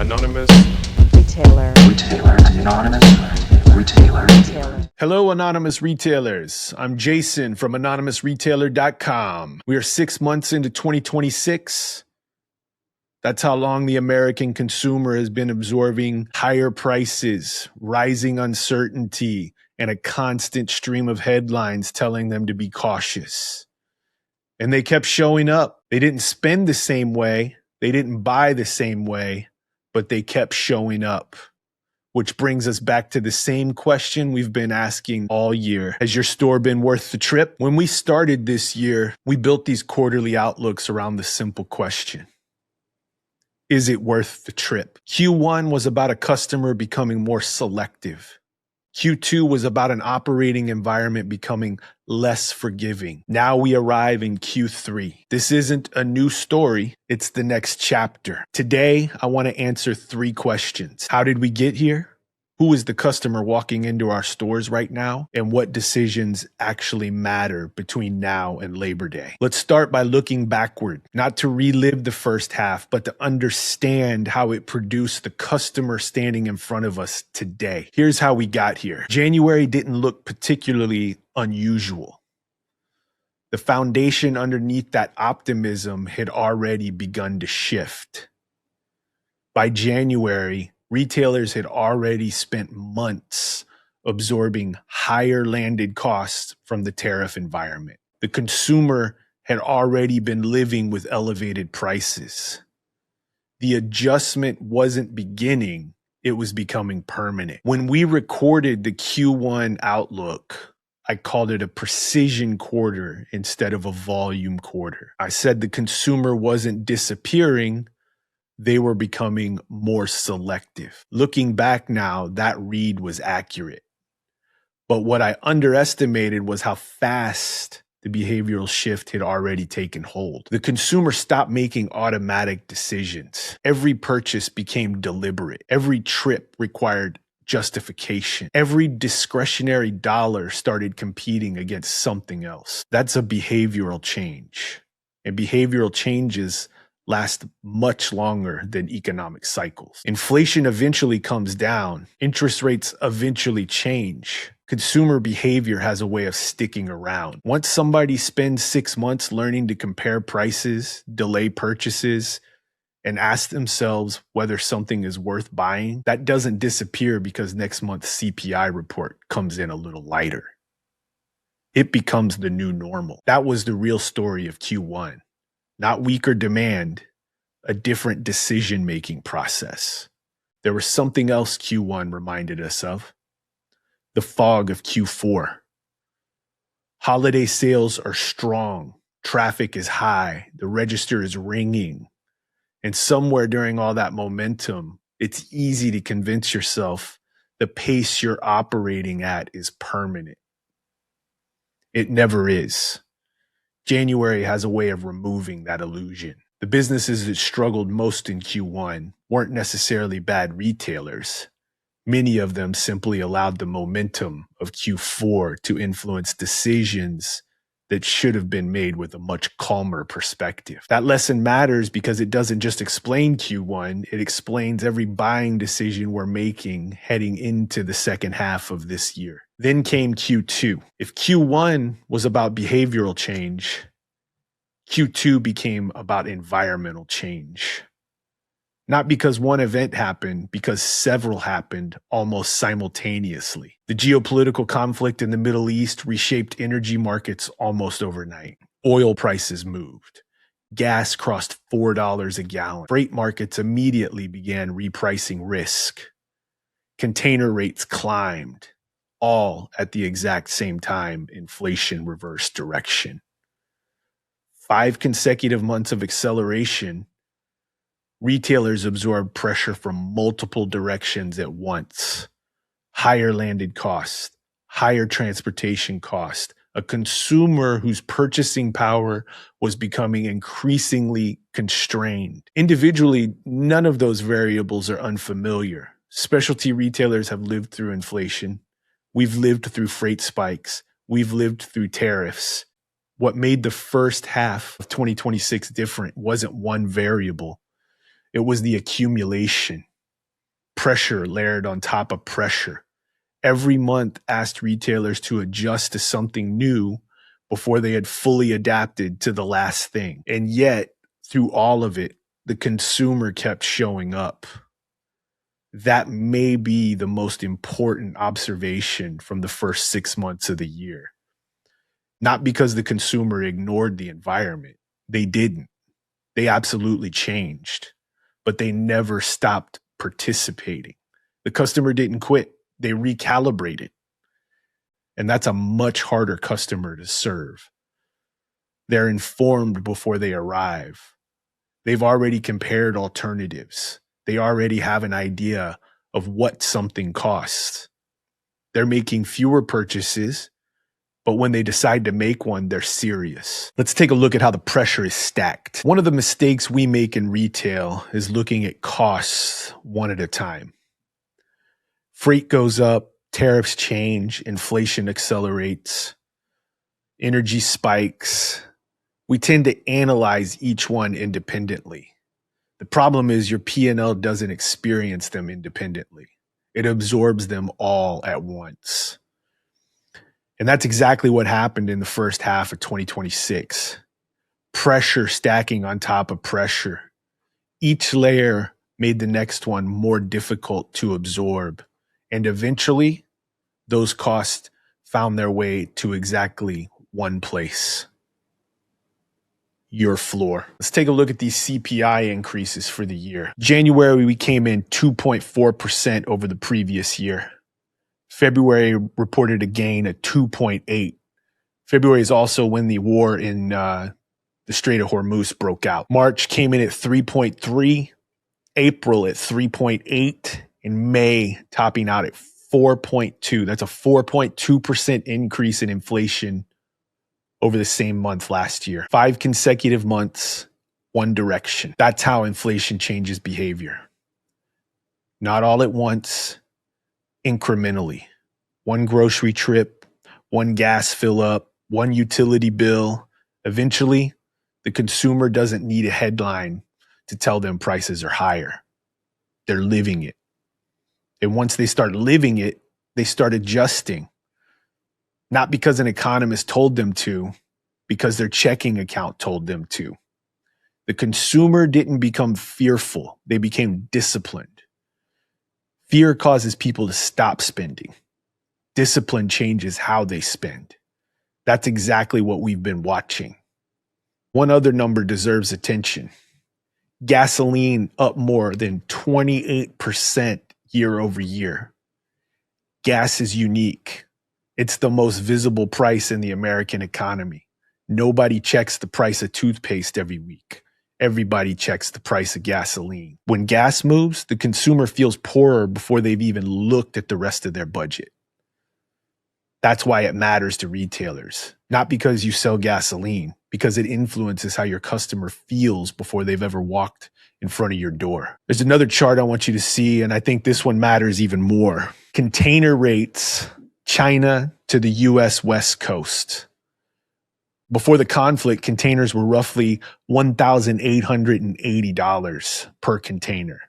Anonymous. Retailer. Retailer. Anonymous. Retailer. Retailer. Hello, anonymous retailers. I'm Jason from anonymousretailer.com. We are 6 months into 2026. That's how long the American consumer has been absorbing higher prices, rising uncertainty, and a constant stream of headlines telling them to be cautious. And they kept showing up. They didn't spend the same way. They didn't buy the same way, but they kept showing up. Which brings us back to the same question we've been asking all year. Has your store been worth the trip? When we started this year, we built these quarterly outlooks around the simple question. Is it worth the trip? Q1 was about a customer becoming more selective. Q2 was about an operating environment becoming less forgiving. Now we arrive in Q3. This isn't a new story, it's the next chapter. Today, I want to answer 3 questions. How did we get here? Who is the customer walking into our stores right now? And what decisions actually matter between now and Labor Day? Let's start by looking backward, not to relive the first half, but to understand how it produced the customer standing in front of us today. Here's how we got here. January didn't look particularly unusual. The foundation underneath that optimism had already begun to shift. By January, retailers had already spent months absorbing higher landed costs from the tariff environment. The consumer had already been living with elevated prices. The adjustment wasn't beginning, it was becoming permanent. When we recorded the Q1 outlook, I called it a precision quarter instead of a volume quarter. I said the consumer wasn't disappearing, they were becoming more selective. Looking back now, that read was accurate. But what I underestimated was how fast the behavioral shift had already taken hold. The consumer stopped making automatic decisions. Every purchase became deliberate. Every trip required justification. Every discretionary dollar started competing against something else. That's a behavioral change. And behavioral changes last much longer than economic cycles. Inflation eventually comes down. Interest rates eventually change. Consumer behavior has a way of sticking around. Once somebody spends 6 months learning to compare prices, delay purchases, and ask themselves whether something is worth buying, that doesn't disappear because next month's CPI report comes in a little lighter. It becomes the new normal. That was the real story of Q1. Not weaker demand, a different decision-making process. There was something else Q1 reminded us of. The fog of Q4. Holiday sales are strong. Traffic is high. The register is ringing. And somewhere during all that momentum, it's easy to convince yourself the pace you're operating at is permanent. It never is. January has a way of removing that illusion. The businesses that struggled most in Q1 weren't necessarily bad retailers. Many of them simply allowed the momentum of Q4 to influence decisions that should have been made with a much calmer perspective. That lesson matters because it doesn't just explain Q1, it explains every buying decision we're making heading into the second half of this year. Then came Q2. If Q1 was about behavioral change, Q2 became about environmental change. Not because one event happened, because several happened almost simultaneously. The geopolitical conflict in the Middle East reshaped energy markets almost overnight. Oil prices moved. Gas crossed $4 a gallon. Freight markets immediately began repricing risk. Container rates climbed. All at the exact same time inflation reversed direction. 5 consecutive months of acceleration. Retailers absorbed pressure from multiple directions at once. Higher landed costs, higher transportation costs, a consumer whose purchasing power was becoming increasingly constrained. Individually, none of those variables are unfamiliar. Specialty retailers have lived through inflation. We've lived through freight spikes. We've lived through tariffs. What made the first half of 2026 different wasn't one variable. It was the accumulation. pressure layered on top of pressure. Every month asked retailers to adjust to something new before they had fully adapted to the last thing. And yet, through all of it, the consumer kept showing up. That may be the most important observation from the first 6 months of the year. Not because the consumer ignored the environment. They didn't. They absolutely changed, but they never stopped participating. The customer didn't quit. They recalibrated. And that's a much harder customer to serve. They're informed before they arrive. They've already compared alternatives. They already have an idea of what something costs. They're making fewer purchases, but when they decide to make one, they're serious. Let's take a look at how the pressure is stacked. One of the mistakes we make in retail is looking at costs one at a time. Freight goes up, tariffs change, inflation accelerates, energy spikes. We tend to analyze each one independently. The problem is your P&L doesn't experience them independently. It absorbs them all at once. And that's exactly what happened in the first half of 2026. Pressure stacking on top of pressure. Each layer made the next one more difficult to absorb. And eventually, those costs found their way to exactly one place: your floor. Let's take a look at these CPI increases for the year. January, we came in 2.4% over the previous year. February reported a gain of 2.8. February is also when the war in the Strait of Hormuz broke out. March came in at 3.3, April at 3.8, and May topping out at 4.2. That's a 4.2% increase in inflation over the same month last year. 5 consecutive months, one direction. That's how inflation changes behavior. Not all at once, incrementally. One grocery trip, one gas fill up, one utility bill. Eventually, the consumer doesn't need a headline to tell them prices are higher. They're living it. And once they start living it, they start adjusting. Not because an economist told them to, because their checking account told them to. The consumer didn't become fearful. They became disciplined. Fear causes people to stop spending. Discipline changes how they spend. That's exactly what we've been watching. One other number deserves attention. Gasoline up more than 28% year over year. Gas is unique. It's the most visible price in the American economy. Nobody checks the price of toothpaste every week. Everybody checks the price of gasoline. When gas moves, the consumer feels poorer before they've even looked at the rest of their budget. That's why it matters to retailers. Not because you sell gasoline, because it influences how your customer feels before they've ever walked in front of your door. There's another chart I want you to see, and I think this one matters even more. Container rates, China to the US West Coast. Before the conflict, containers were roughly $1,880 per container.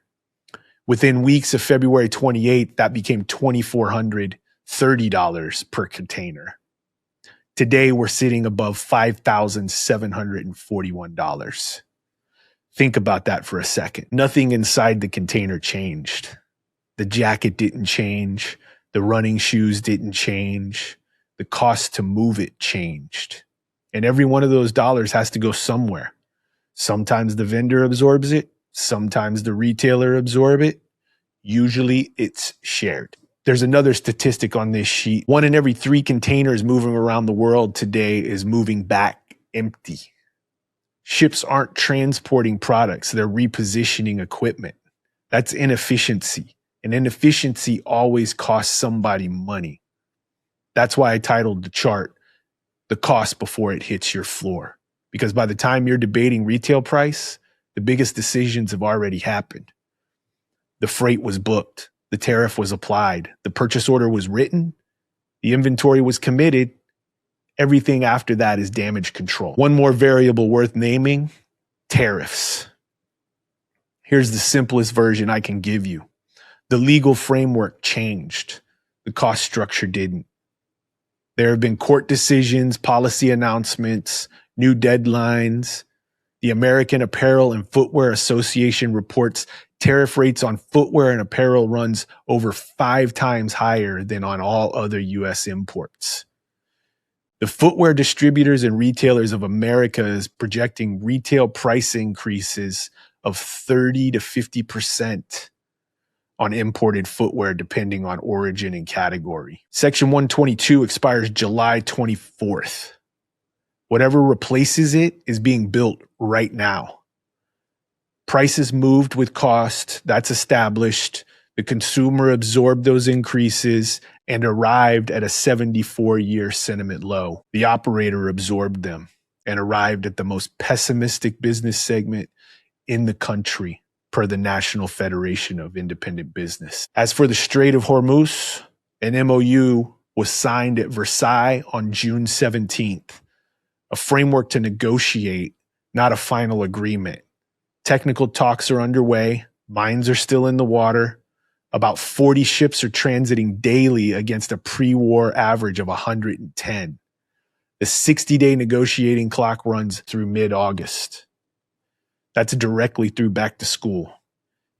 Within weeks of February 28th, that became $2,430 per container. Today, we're sitting above $5,741. Think about that for a second. Nothing inside the container changed. The jacket didn't change. The running shoes didn't change. The cost to move it changed. And every one of those dollars has to go somewhere. Sometimes the vendor absorbs it. Sometimes the retailer absorbs it. Usually it's shared. There's another statistic on this sheet. 1 in every 3 containers moving around the world today is moving back empty. Ships aren't transporting products. They're repositioning equipment. That's inefficiency. And inefficiency always costs somebody money. That's why I titled the chart, "The Cost Before It Hits Your Floor." Because by the time you're debating retail price, the biggest decisions have already happened. The freight was booked. The tariff was applied. The purchase order was written. The inventory was committed. Everything after that is damage control. One more variable worth naming, tariffs. Here's the simplest version I can give you. The legal framework changed. The cost structure didn't. There have been court decisions, policy announcements, new deadlines. The American Apparel and Footwear Association reports tariff rates on footwear and apparel runs over 5 times higher than on all other U.S. imports. The Footwear Distributors and Retailers of America is projecting retail price increases of 30 to 50% on imported footwear, depending on origin and category. Section 122 expires July 24th. Whatever replaces it is being built right now. Prices moved with cost, that's established. The consumer absorbed those increases and arrived at a 74-year sentiment low. The operator absorbed them and arrived at the most pessimistic business segment in the country, per the National Federation of Independent Business. As for the Strait of Hormuz, an MOU was signed at Versailles on June 17th, a framework to negotiate, not a final agreement. Technical talks are underway. Mines are still in the water. About 40 ships are transiting daily against a pre-war average of 110. The 60-day negotiating clock runs through mid-August. That's directly through back to school.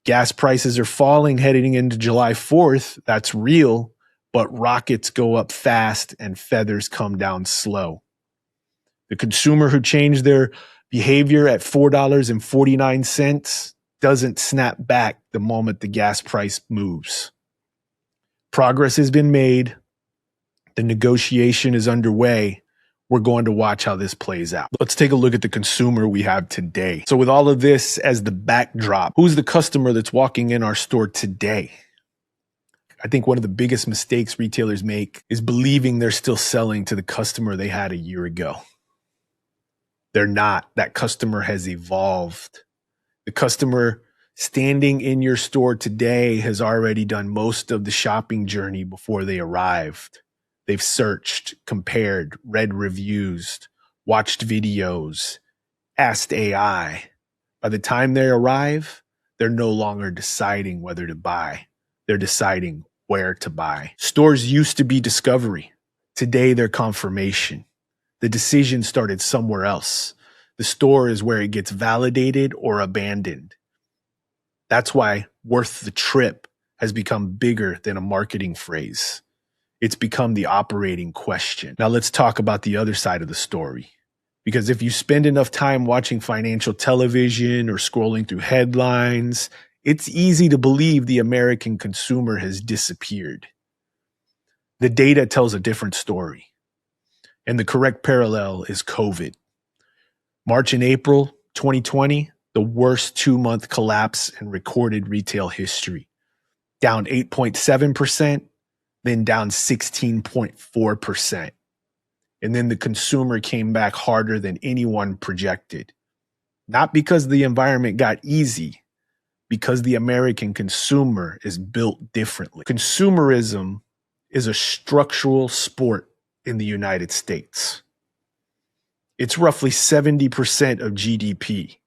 Gas prices are falling heading into July 4th. That's real, but rockets go up fast and feathers come down slow. The consumer who changed their behavior at $4.49 doesn't snap back the moment the gas price moves. Progress has been made. The negotiation is underway. We're going to watch how this plays out. Let's take a look at the consumer we have today. So with all of this as the backdrop, who's the customer that's walking in our store today? I think one of the biggest mistakes retailers make is believing they're still selling to the customer they had a year ago. They're not. That customer has evolved. The customer standing in your store today has already done most of the shopping journey before they arrived. They've searched, compared, read reviews, watched videos, asked AI. By the time they arrive, they're no longer deciding whether to buy. They're deciding where to buy. Stores used to be discovery. Today, they're confirmation. The decision started somewhere else. The store is where it gets validated or abandoned. That's why worth the trip has become bigger than a marketing phrase. It's become the operating question. Now let's talk about the other side of the story. Because if you spend enough time watching financial television or scrolling through headlines, it's easy to believe the American consumer has disappeared. The data tells a different story. And the correct parallel is COVID. March and April 2020, the worst 2-month collapse in recorded retail history. Down 8.7%, then down 16.4%. And then the consumer came back harder than anyone projected. Not because the environment got easy, because the American consumer is built differently. Consumerism is a structural sport in the United States. It's roughly 70% of GDP.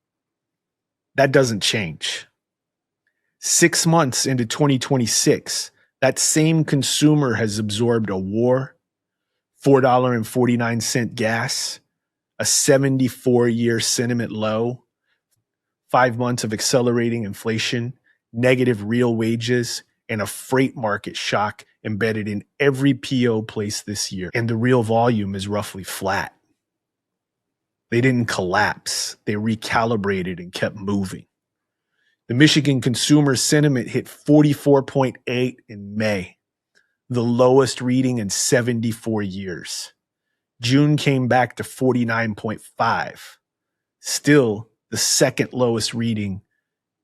That doesn't change. 6 months into 2026, that same consumer has absorbed a war, $4.49 gas, a 74-year sentiment low, 5 months of accelerating inflation, negative real wages, and a freight market shock embedded in every PO placed this year. And the real volume is roughly flat. They didn't collapse. They recalibrated and kept moving. The Michigan consumer sentiment hit 44.8 in May, the lowest reading in 74 years. June came back to 49.5, still the second lowest reading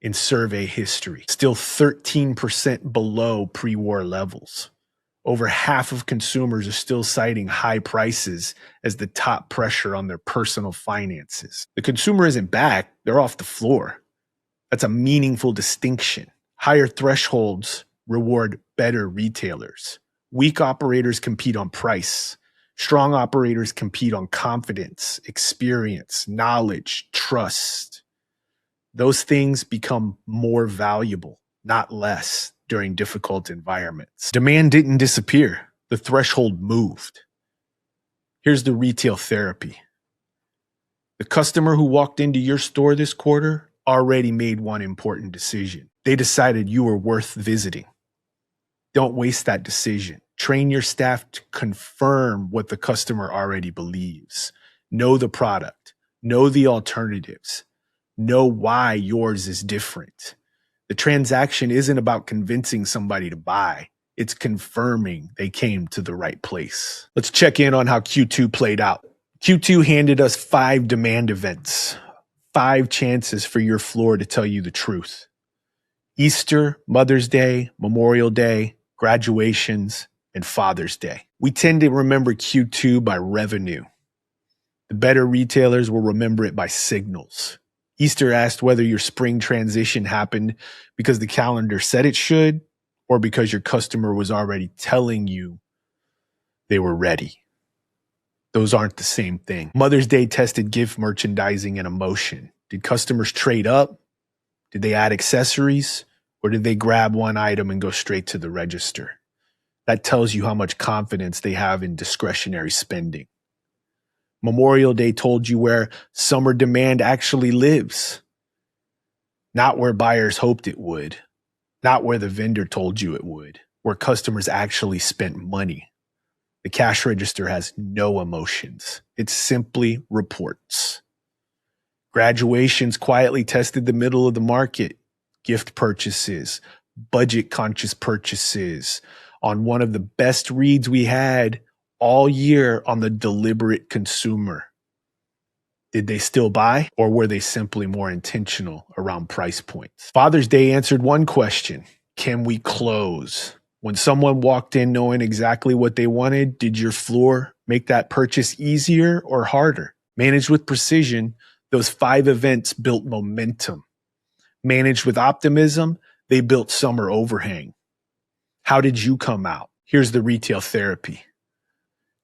in survey history, still 13% below pre-war levels. Over half of consumers are still citing high prices as the top pressure on their personal finances. The consumer isn't back, they're off the floor. That's a meaningful distinction. Higher thresholds reward better retailers. Weak operators compete on price. Strong operators compete on confidence, experience, knowledge, trust. Those things become more valuable, not less, during difficult environments. Demand didn't disappear. The threshold moved. Here's the retail therapy. The customer who walked into your store this quarter already made one important decision. They decided you were worth visiting. Don't waste that decision. Train your staff to confirm what the customer already believes. Know the product. Know the alternatives. Know why yours is different. The transaction isn't about convincing somebody to buy. It's confirming they came to the right place. Let's check in on how Q2 played out. Q2 handed us 5 demand events, 5 chances for your floor to tell you the truth. Easter, Mother's Day, Memorial Day, graduations, and Father's Day. We tend to remember Q2 by revenue. The better retailers will remember it by signals. Easter asked whether your spring transition happened because the calendar said it should, or because your customer was already telling you they were ready. Those aren't the same thing. Mother's Day tested gift merchandising and emotion. Did customers trade up? Did they add accessories? Or did they grab one item and go straight to the register? That tells you how much confidence they have in discretionary spending. Memorial Day told you where summer demand actually lives. Not where buyers hoped it would. Not where the vendor told you it would. Where customers actually spent money. The cash register has no emotions. It simply reports. Graduations quietly tested the middle of the market. Gift purchases, budget-conscious purchases on one of the best reads we had all year on the deliberate consumer. Did they still buy, or were they simply more intentional around price points? Father's Day answered one question: can we close? When someone walked in knowing exactly what they wanted, did your floor make that purchase easier or harder? Managed with precision, those 5 events built momentum. Managed with optimism, they built summer overhang. How did you come out? Here's the retail therapy.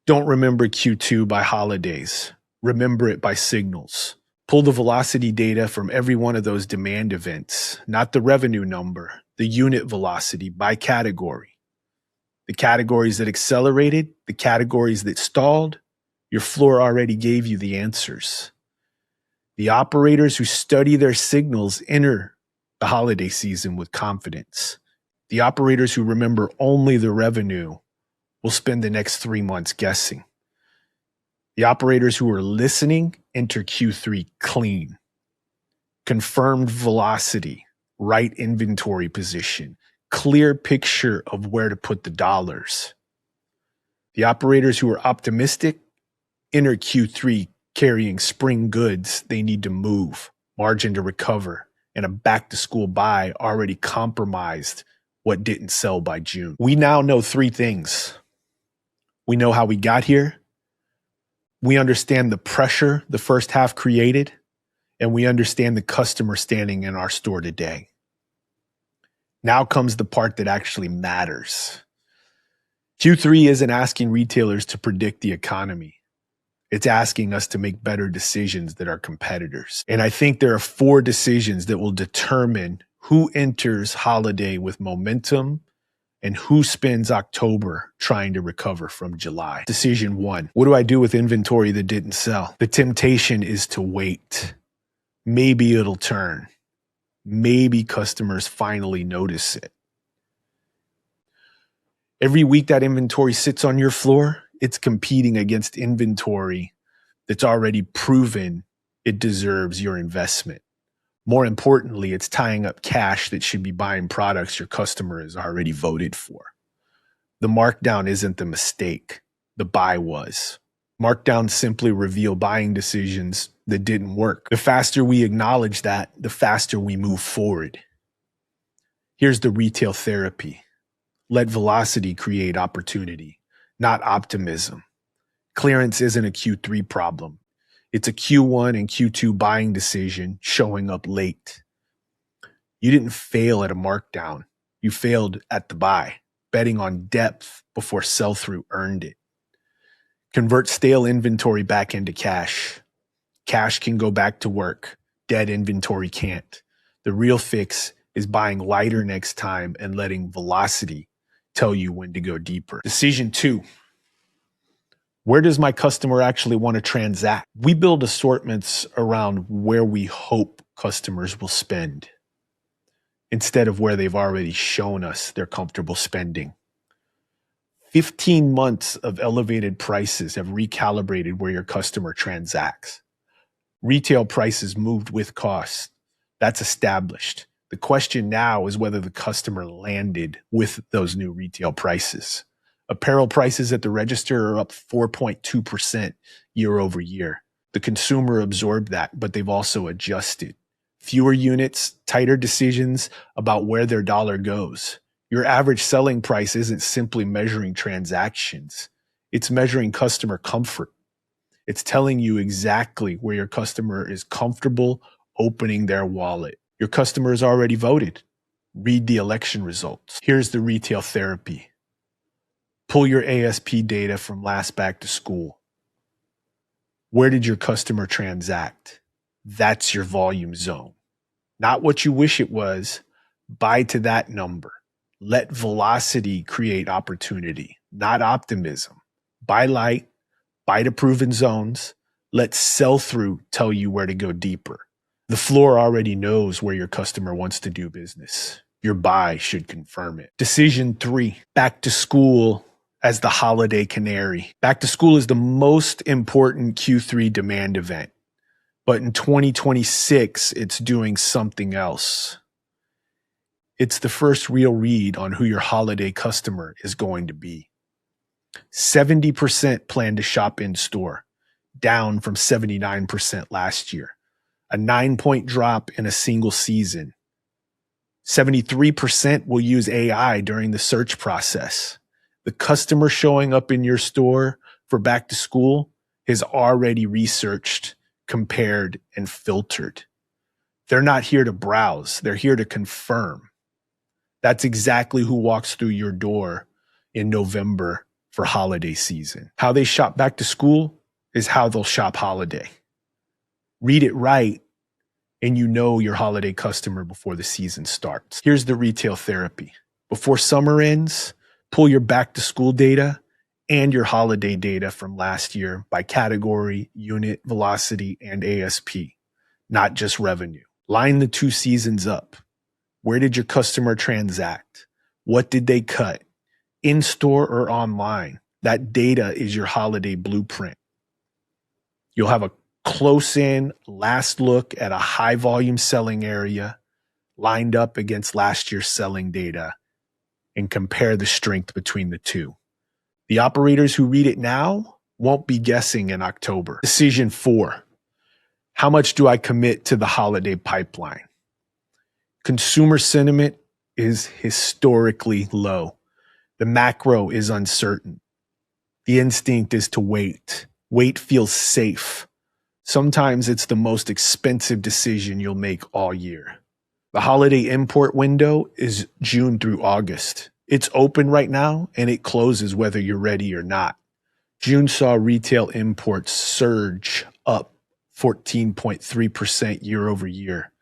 Don't remember Q2 by holidays. Remember it by signals. Pull the velocity data from every one of those demand events, not the revenue number, the unit velocity by category. The categories that accelerated, the categories that stalled, your floor already gave you the answers. The operators who study their signals enter the holiday season with confidence. The operators who remember only the revenue will spend the next 3 months guessing. The operators who are listening enter Q3 clean. Confirmed velocity, right inventory position, clear picture of where to put the dollars. The operators who are optimistic enter Q3 carrying spring goods they need to move, margin to recover, and a back-to-school buy already compromised what didn't sell by June. We now know 3 things. We know how we got here. We understand the pressure the first half created, and we understand the customer standing in our store today. Now comes the part that actually matters. Q3 isn't asking retailers to predict the economy. It's asking us to make better decisions than our competitors. And I think there are 4 decisions that will determine who enters holiday with momentum and who spends October trying to recover from July. Decision 1, what do I do with inventory that didn't sell? The temptation is to wait. Maybe it'll turn. Maybe customers finally notice it. Every week that inventory sits on your floor, it's competing against inventory that's already proven it deserves your investment. More importantly, it's tying up cash that should be buying products your customer has already voted for. The markdown isn't the mistake. The buy was. Markdowns simply reveal buying decisions that didn't work. The faster we acknowledge that, the faster we move forward. Here's the retail therapy. Let velocity create opportunity, not optimism. Clearance isn't a Q3 problem. It's a Q1 and Q2 buying decision showing up late. You didn't fail at a markdown. You failed at the buy, betting on depth before sell-through earned it. Convert stale inventory back into cash. Cash can go back to work. Dead inventory can't. The real fix is buying lighter next time and letting velocity tell you when to go deeper. Decision 2. Where does my customer actually want to transact? We build assortments around where we hope customers will spend instead of where they've already shown us they're comfortable spending. 15 months of elevated prices have recalibrated where your customer transacts. Retail prices moved with costs. That's established. The question now is whether the customer landed with those new retail prices. Apparel prices at the register are up 4.2% year over year. The consumer absorbed that, but they've also adjusted. Fewer units, tighter decisions about where their dollar goes. Your average selling price isn't simply measuring transactions. It's measuring customer comfort. It's telling you exactly where your customer is comfortable opening their wallet. Your customer has already voted. Read the election results. Here's the retail therapy. Pull your ASP data from last back to school. Where did your customer transact? That's your volume zone. Not what you wish it was. Buy to that number. Let velocity create opportunity, not optimism. Buy light, buy to proven zones. Let sell-through tell you where to go deeper. The floor already knows where your customer wants to do business. Your buy should confirm it. Decision 3, back to school as the holiday canary. Back to school is the most important Q3 demand event. But in 2026, it's doing something else. It's the first real read on who your holiday customer is going to be. 70% plan to shop in store, down from 79% last year. A 9-point drop in a single season. 73% will use AI during the search process. The customer showing up in your store for back to school is already researched, compared, and filtered. They're not here to browse. They're here to confirm. That's exactly who walks through your door in November for holiday season. How they shop back to school is how they'll shop holiday. Read it right, and you know your holiday customer before the season starts. Here's the retail therapy. Before summer ends, pull your back to school data and your holiday data from last year by category, unit, velocity, and ASP, not just revenue. Line the two seasons up. Where did your customer transact? What did they cut? In store or online? That data is your holiday blueprint. You'll have a close-in last look at a high-volume selling area lined up against last year's selling data and compare the strength between the two. The operators who read it now won't be guessing in October. Decision 4. How much do I commit to the holiday pipeline? Consumer sentiment is historically low. The macro is uncertain. The instinct is to wait. Wait feels safe. Sometimes it's the most expensive decision you'll make all year. The holiday import window is June through August. It's open right now, and it closes whether you're ready or not. June saw retail imports surge up 14.3% year over year.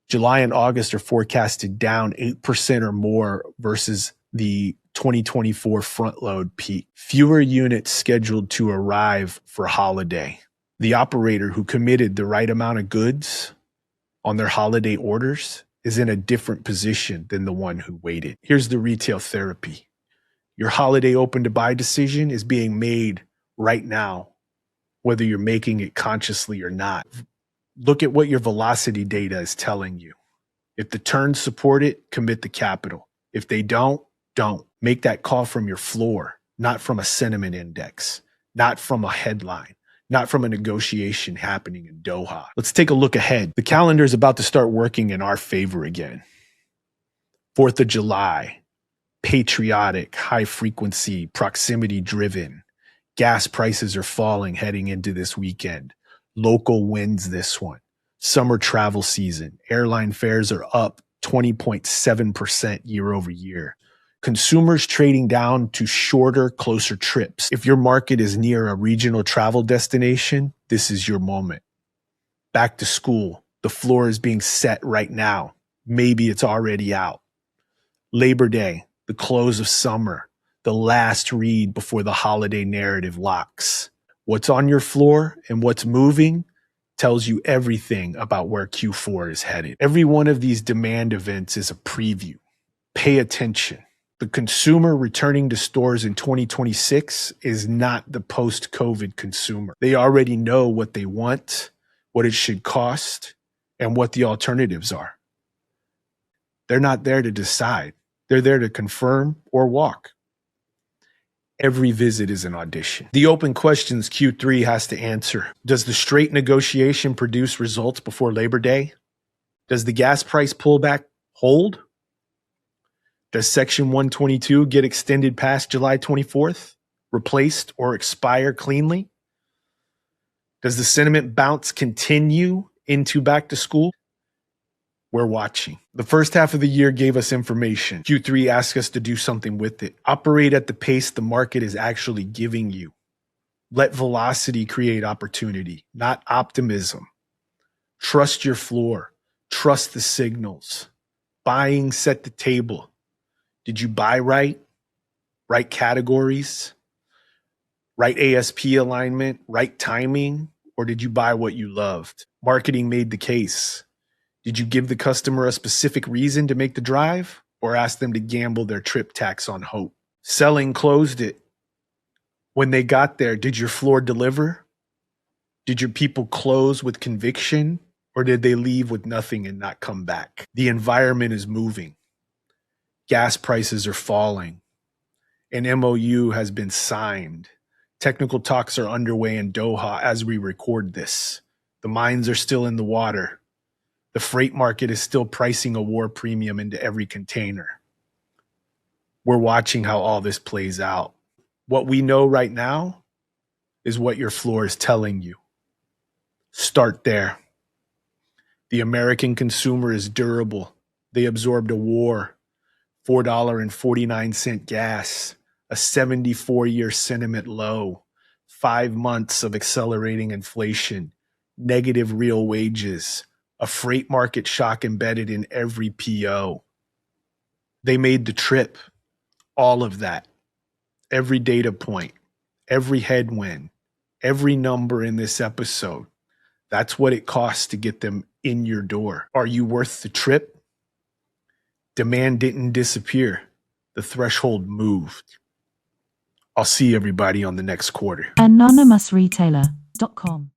July and August are forecasted down 8% or more versus the 2024 front load peak. Fewer units scheduled to arrive for holiday. The operator who committed the right amount of goods on their holiday orders is in a different position than the one who waited. Here's the retail therapy. Your holiday open to buy decision is being made right now, whether you're making it consciously or not. Look at what your velocity data is telling you. If the turns support it, commit the capital. If they don't. Make that call from your floor, not from a sentiment index, not from a headline, not from a negotiation happening in Doha. Let's take a look ahead. The calendar is about to start working in our favor again. 4th of July, patriotic, high frequency, proximity driven. Gas prices are falling heading into this weekend. Local wins this one. Summer travel season. Airline fares are up 20.7% year over year. Consumers trading down to shorter, closer trips. If your market is near a regional travel destination, this is your moment. Back to school. The floor is being set right now. Maybe it's already out. Labor Day, the close of summer, the last read before the holiday narrative locks. What's on your floor and what's moving tells you everything about where Q4 is headed. Every one of these demand events is a preview. Pay attention. The consumer returning to stores in 2026 is not the post-COVID consumer. They already know what they want, what it should cost, and what the alternatives are. They're not there to decide. They're there to confirm or walk. Every visit is an audition. The open questions Q3 has to answer. Does the straight negotiation produce results before Labor Day? Does the gas price pullback hold? Does Section 122 get extended past July 24th, replaced or expire cleanly? Does the sentiment bounce continue into back to school? We're watching. The first half of the year gave us information. Q3 asked us to do something with it. Operate at the pace the market is actually giving you. Let velocity create opportunity, not optimism. Trust your floor. Trust the signals. Buying set the table. Did you buy right? Right categories? Right ASP alignment? Right timing? Or did you buy what you loved? Marketing made the case. Did you give the customer a specific reason to make the drive or ask them to gamble their trip tax on hope? Selling closed it. When they got there, did your floor deliver? Did your people close with conviction or did they leave with nothing and not come back? The environment is moving. Gas prices are falling. An MOU has been signed. Technical talks are underway in Doha as we record this. The mines are still in the water. The freight market is still pricing a war premium into every container. We're watching how all this plays out. What we know right now is what your floor is telling you. Start there. The American consumer is durable. They absorbed a war, $4.49 gas, a 74-year sentiment low, 5 months of accelerating inflation, negative real wages, a freight market shock embedded in every PO. They made the trip, all of that, every data point, every headwind, every number in this episode. That's what it costs to get them in your door. Are you worth the trip? Demand didn't disappear. The threshold moved. I'll see everybody on the next quarter. AnonymousRetailer.com